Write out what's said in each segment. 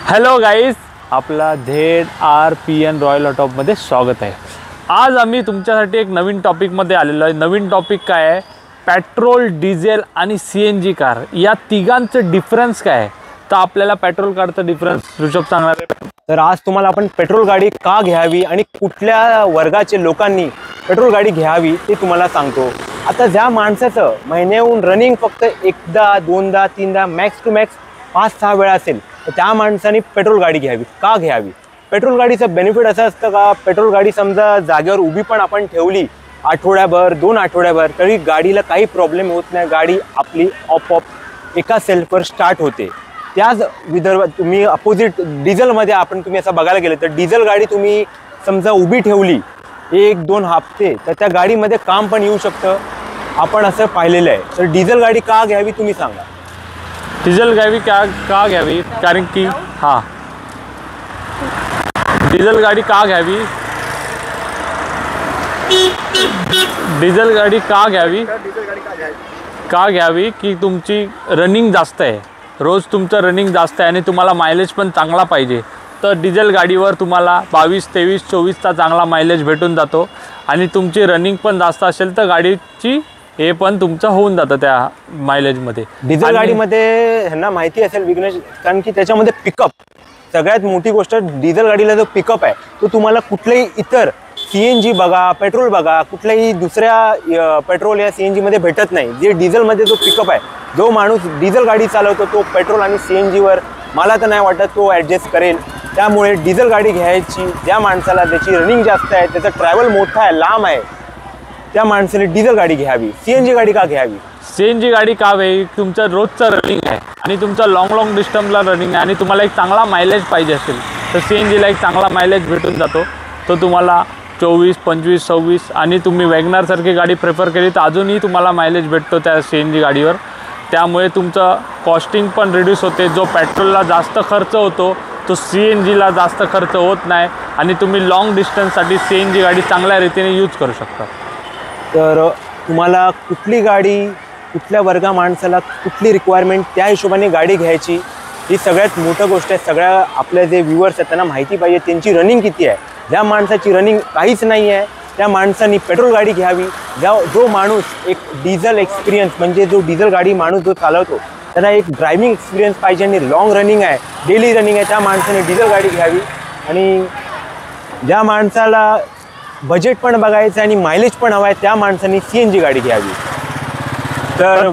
Hello guys, आपला ZRPN royal ऑटोमध्ये स्वागत आहे। आज आम्ही तुमच्यासाठी एक नवीन टॉपिकमध्ये आलेलो आहे। नवीन टॉपिक काय आहे? पेट्रोल, डिझेल आणि CNG कार या तिघांचं डिफरन्स काय आहे? तर आपल्याला पेट्रोल कारचं डिफरन्स ऋषभ सांगणार आहे। तर आज तुम्हाला आपण पेट्रोल गाडी का घ्यावी आणि कुठल्या वर्गाचे लोकांनी पेट्रोल गाडी घ्यावी ते तुम्हाला सांगतो। आता ज्या माणसाचं महिन्याहून रनिंग फक्त एकदा दोनदा तीनदा मॅक्स टू मॅक्स 5-6 वेळा असेल तर त्या माणसाने पेट्रोल गाडी घ्यावी। का घ्यावी? पेट्रोल गाडीचं बेनिफिट असं असतं का, पेट्रोल गाडी समजा जागेवर उभी पण आपण ठेवली आठवड्याभर 2 आठवड्याभर तरी गाडीला काही प्रॉब्लेम होत नाही। गाडी आपली ऑप एका सेल्फवर स्टार्ट होते। त्याच विदर्भात तुम्ही अपोजिट डिझेलमध्ये तुम्ही असं बघायला गेलं तर डिझेल गाडी तुम्ही समजा उभी ठेवली 1-2 हफ्ते तर त्या गाडीमध्ये काम पण येऊ शकतं। आपण असं पाहिलेलं आहे। तर डिझेल गाडी का घ्यावी तुम्ही सांगा। डिझेल गाडी का घ्यावी? कारण की डिझेल गाडी का घ्यावी? डिझेल गाडी का घ्यावी की तुमची रनिंग जास्त आहे, रोज तुमचं रनिंग जास्त आहे आणि तुम्हाला मायलेज पण चांगला पाहिजे तर डिझेल गाडीवर तुम्हाला 22, 23, 24चा चांगला मायलेज भेटून जातो आणि तुमची रनिंग पण जास्त असेल तर गाडीची हे पण तुमचं होऊन जातं त्या मायलेजमध्ये। डिझेल गाडीमध्ये ह्यांना माहिती असेल विघ्नेश, कारण की त्याच्यामध्ये पिकअप सगळ्यात मोठी गोष्ट। डिझेल गाडीला जो पिकअप आहे तो तुम्हाला कुठल्याही इतर CNG बघा, पेट्रोल बघा, कुठल्याही दुसऱ्या पेट्रोल या CNG मध्ये भेटत नाही। जे डिझेलमध्ये जो पिकअप आहे, जो माणूस डिझेल गाडी चालवतो तो पेट्रोल आणि CNG वर मला तर नाही वाटत तो ॲडजस्ट करेल। त्यामुळे डिझेल गाडी घ्यायची ज्या माणसाला ज्याची रनिंग जास्त आहे, त्याचा ट्रॅव्हल मोठा आहे, लांब आहे, त्या माणसाने डिझेल गाडी घ्यावी। CNG गाडी का घ्यावी? CNG गाडी का घ्यावी? तुमचं रोजचं रनिंग आहे आणि तुमचं लॉंग डिस्टन्सला रनिंग आहे आणि तुम्हाला एक चांगला मायलेज पाहिजे असेल तर CNGला एक चांगला मायलेज भेटून जातो। तो तुम्हाला 24, 25, 26 आणि तुम्ही वॅगनारसारखी गाडी प्रेफर केली तर अजूनही तुम्हाला मायलेज भेटतो त्या CNG गाडीवर। त्यामुळे तुमचं कॉस्टिंग पण रिड्यूस होते। जो पेट्रोलला जास्त खर्च होतो तो CNGला जास्त खर्च होत नाही आणि तुम्ही लॉंग डिस्टन्ससाठी CNG गाडी चांगल्या रीतीने यूज करू शकता। तर तुम्हाला कुठली गाडी, कुठल्या वर्गा माणसाला कुठली रिक्वायरमेंट, त्या हिशोबाने गाडी घ्यायची ही सगळ्यात मोठी गोष्ट आहे। सगळ्या आपल्या जे व्ह्यूअर्स आहेत त्यांना माहिती पाहिजे त्यांची रनिंग किती आहे। ज्या माणसाची रनिंग काहीच नाही आहे त्या माणसाने पेट्रोल गाडी घ्यावी। जो माणूस एक डिझेल एक्सपिरियन्स म्हणजे जो डिझेल गाडी माणूस जो चालवतो त्याला एक ड्रायव्हिंग एक्सपिरियन्स पाहिजे आणि लॉंग रनिंग आहे, डेली रनिंग आहे, त्या माणसाने डिझेल गाडी घ्यावी। आणि ज्या माणसाला बजेट पण बघायचं आणि मायलेज पण हवा आहे त्या माणसाने CNG गाडी घ्यावी। तर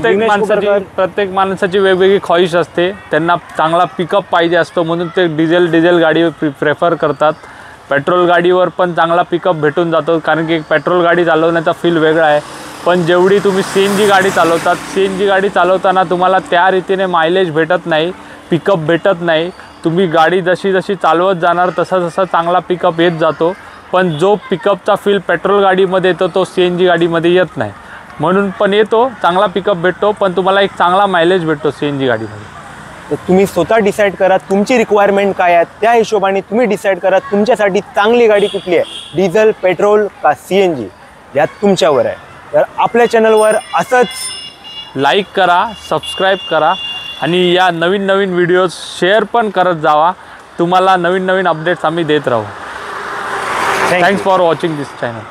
प्रत्येक माणसाची वेगवेगळी ख्वाहिश असते, त्यांना चांगला पिकअप पाहिजे असतो म्हणून ते डिझेल गाडी प्रेफर करतात। पेट्रोल गाडीवर पण चांगला पिकअप भेटून जातो कारण की पेट्रोल गाडी चालवण्याचा फील वेगळा आहे। पण जेवढी तुम्ही CNG गाडी चालवतात, CNG गाडी चालवताना तुम्हाला त्या रीतीने मायलेज भेटत नाही, पिकअप भेटत नाही। तुम्ही गाडी जशी चालवत जाणार तसा चांगला पिकअप येत जातो, पण जो पिकअपचा फील पेट्रोल गाडीमध्ये येतो तो CNG गाडीमध्ये येत नाही। म्हणून पण येतो, चांगला पिकअप भेटतो पण तुम्हाला एक चांगला मायलेज भेटतो CNG गाडीमध्ये। तर तुम्ही स्वतः डिसाईड करा तुमची रिक्वायरमेंट काय आहे, त्या हिशोबाने तुम्ही डिसाईड करा तुमच्यासाठी चांगली गाडी कुठली आहे, डिझेल, पेट्रोल का CNG, यात तुमच्यावर आहे। तर आपल्या चॅनलवर असंच लाईक करा, सबस्क्राईब करा आणि या नवीन व्हिडिओज शेअर पण करत जावा। तुम्हाला नवीन अपडेट्स आम्ही देत राहू। Thanks for watching this channel.